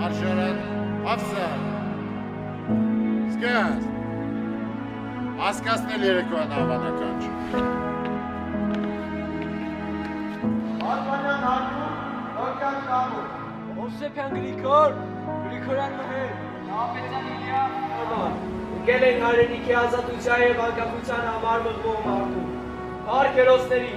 Marjoran Afzal. Սկաց, ասկասնել երեկոյան հավանականչ։ Արմանյան հարկում, որքան կամուր։ Հովսեփյան Գրիգորյան Մհեր։ Նապետյան Իլյա Նորման։ Եկել են հայրենիքի ազատության և անկախության համար մղվող մարդու։ Հարկ հերոսների,